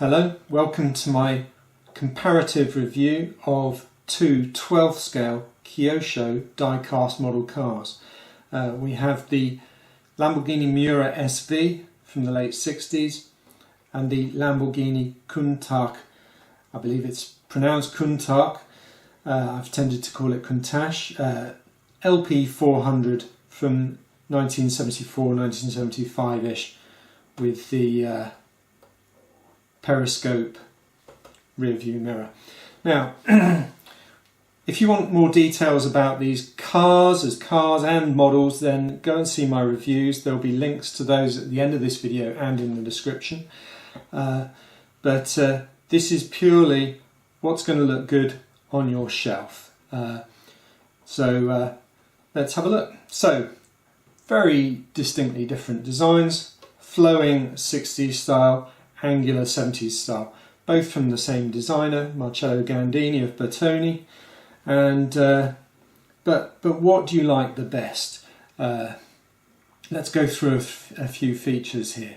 Hello, welcome to my comparative review of two 12th scale Kyosho die-cast model cars. We have the Lamborghini Miura SV from the late 60s and the Lamborghini Countach. I believe it's pronounced Countach. I've tended to call it Countach. LP 400 from 1974, 1975-ish with the periscope rear view mirror. Now, if you want more details about these cars as cars and models, then go and see my reviews. There'll be links to those at the end of this video and in the description. But this is purely what's going to look good on your shelf. So let's have a look. So, very distinctly different designs, flowing 60s style, angular 70s style, both from the same designer, Marcello Gandini of Bertoni. And but what do you like the best? Let's go through a few features here.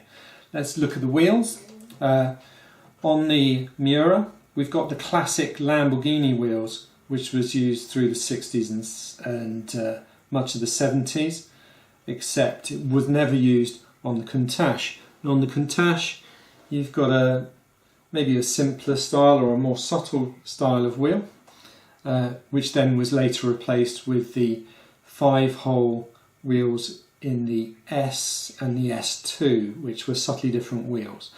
Let's look at the wheels. On the Miura, we've got the classic Lamborghini wheels, which was used through the 60s and much of the 70s, except it was never used on the Countach. And on the Countach, you've got maybe a simpler style or a more subtle style of wheel, which then was later replaced with the 5-hole wheels in the S and the S2, which were subtly different wheels.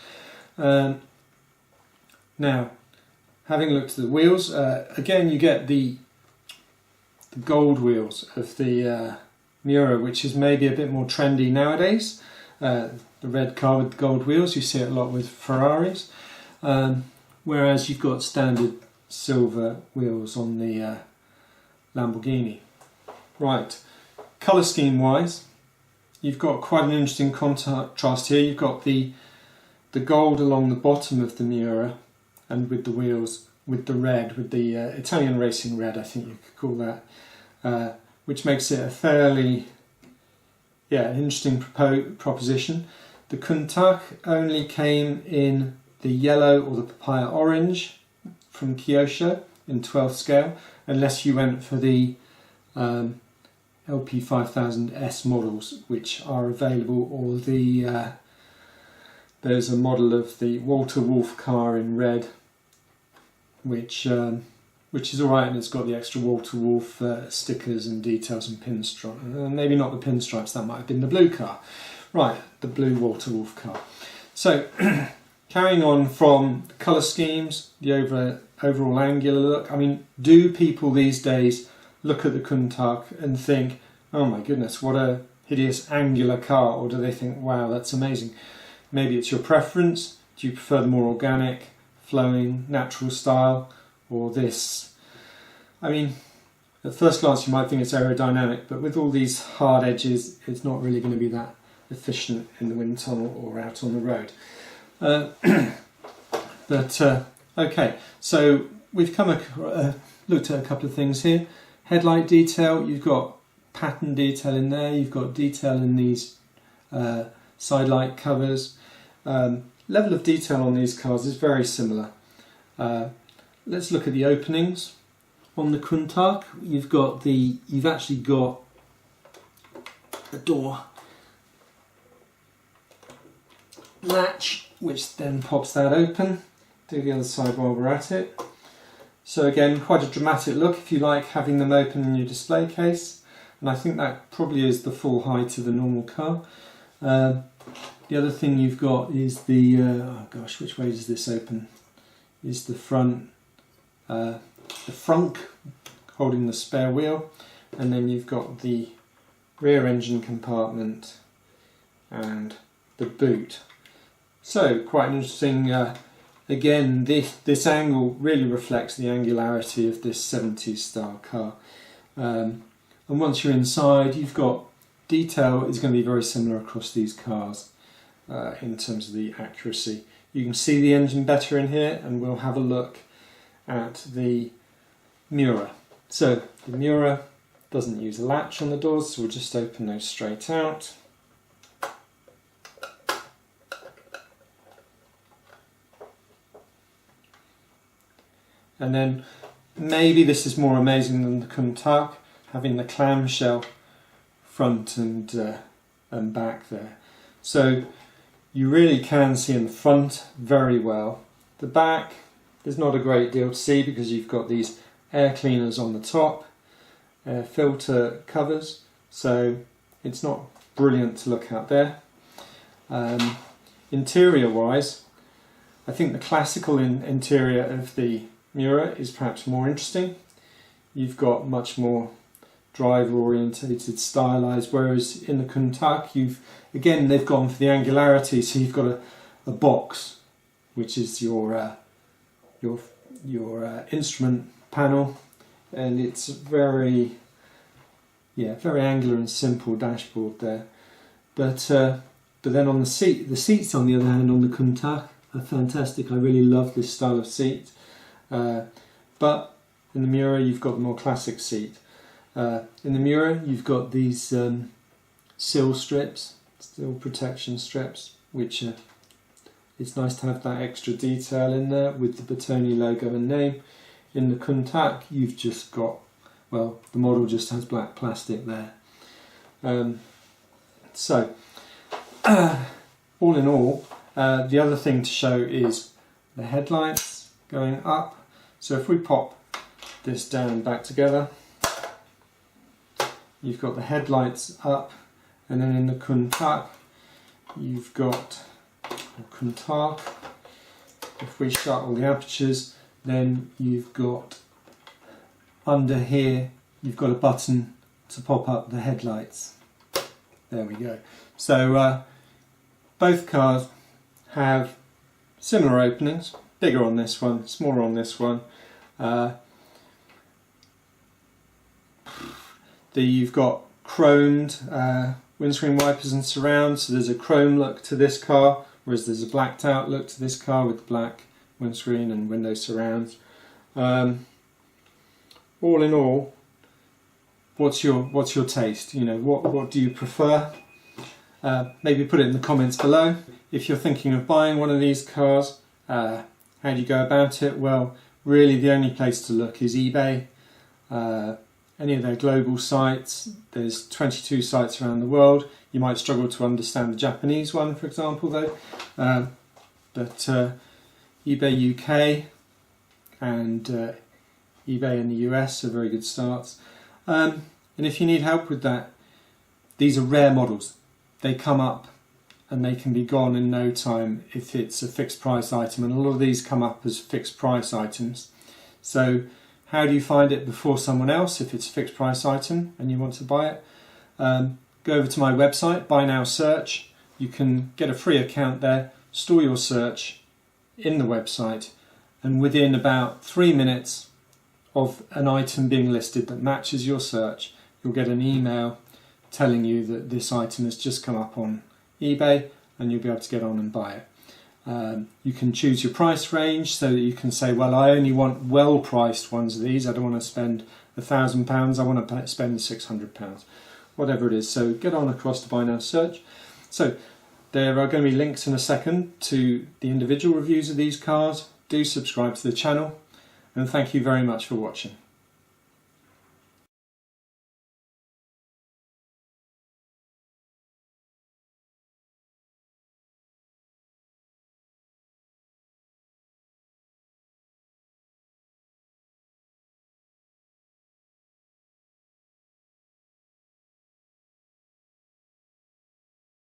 Now, having looked at the wheels, again you get the gold wheels of the Miura, which is maybe a bit more trendy nowadays. The red car with gold wheels, you see it a lot with Ferraris, whereas you've got standard silver wheels on the Lamborghini. Right, colour scheme wise, you've got quite an interesting contrast here. You've got the gold along the bottom of the Miura, and with the wheels with the red, with the Italian racing red, I think you could call that, which makes it a fairly an interesting proposition. The Countach only came in the yellow or the papaya orange from Kyosho in 12th scale, unless you went for the LP 5000S models, which are available, or the there's a model of the Walter Wolf car in red, which is alright, and it's got the extra Walter Wolf stickers and details and pinstripes. Maybe not the pinstripes, that might have been the blue car. Right, the blue Walter Wolf car. So, carrying on from the colour schemes, the overall angular look. I mean, do people these days look at the Countach and think, oh my goodness, what a hideous angular car, or do they think, wow, that's amazing? Maybe it's your preference. Do you prefer the more organic, flowing, natural style, or this? I mean, at first glance you might think it's aerodynamic, but with all these hard edges, it's not really going to be that efficient in the wind tunnel or out on the road. Okay, so we've looked at a couple of things here. Headlight detail, you've got pattern detail in there, you've got detail in these side light covers. Level of detail on these cars is very similar. Let's look at the openings. On the Countach, you've actually got a door latch, which then pops that open. Do the other side while we're at it. So again, quite a dramatic look if you like having them open in your display case, and I think that probably is the full height of a normal car. The other thing you've got is the oh gosh, which way does this open? Is the front the frunk holding the spare wheel, and then you've got the rear engine compartment and the boot. So quite an interesting, again this angle really reflects the angularity of this 70s style car, and once you're inside, you've got detail is going to be very similar across these cars in terms of the accuracy. You can see the engine better in here, and we'll have a look at the Miura. So the Miura doesn't use a latch on the doors, so we'll just open those straight out. And then maybe this is more amazing than the Countach, having the clamshell front and back there. So you really can see in the front very well. The back, there's not a great deal to see because you've got these air cleaners on the top, air filter covers, so it's not brilliant to look at there. Interior wise, I think the classical interior of the Miura is perhaps more interesting. You've got much more driver orientated, stylized, whereas in the Countach they've gone for the angularity, so you've got a box which is your instrument panel, and it's very angular and simple dashboard there. But then on the seats on the other hand on the Countach are fantastic. I really love this style of seat. But in the Miura you've got the more classic seat. In the Miura you've got these sill protection strips, which it's nice to have that extra detail in there with the Bertoni logo and name. In the Countach you've just got, well, the model just has black plastic there. All in all, the other thing to show is the headlights going up. So if we pop this down and back together, you've got the headlights up, and then in the Countach you've got Countach. If we shut all the apertures, then you've got under here you've got a button to pop up the headlights. There we go. So both cars have similar openings, bigger on this one, smaller on this one. You've got chromed windscreen wipers and surround, so there's a chrome look to this car, whereas there's a blacked out look to this car with black windscreen and window surrounds. All in all, what's your taste? You know, what do you prefer? Maybe put it in the comments below. If you're thinking of buying one of these cars, how do you go about it? Well, really the only place to look is eBay. Any of their global sites. There's 22 sites around the world. You might struggle to understand the Japanese one, for example, though. But eBay UK and eBay in the US are very good starts. And if you need help with that, these are rare models. They come up and they can be gone in no time if it's a fixed price item, and a lot of these come up as fixed price items. So how do you find it before someone else if it's a fixed price item and you want to buy it? Go over to my website, Buy Now Search. You can get a free account there, store your search in the website, and within about 3 minutes of an item being listed that matches your search, you'll get an email telling you that this item has just come up on eBay and you'll be able to get on and buy it. You can choose your price range so that you can say, well, I only want well-priced ones of these. I don't want to spend £1,000. I want to spend £600. Whatever it is. So get on across to Buy Now Search. So there are going to be links in a second to the individual reviews of these cars. Do subscribe to the channel, and thank you very much for watching.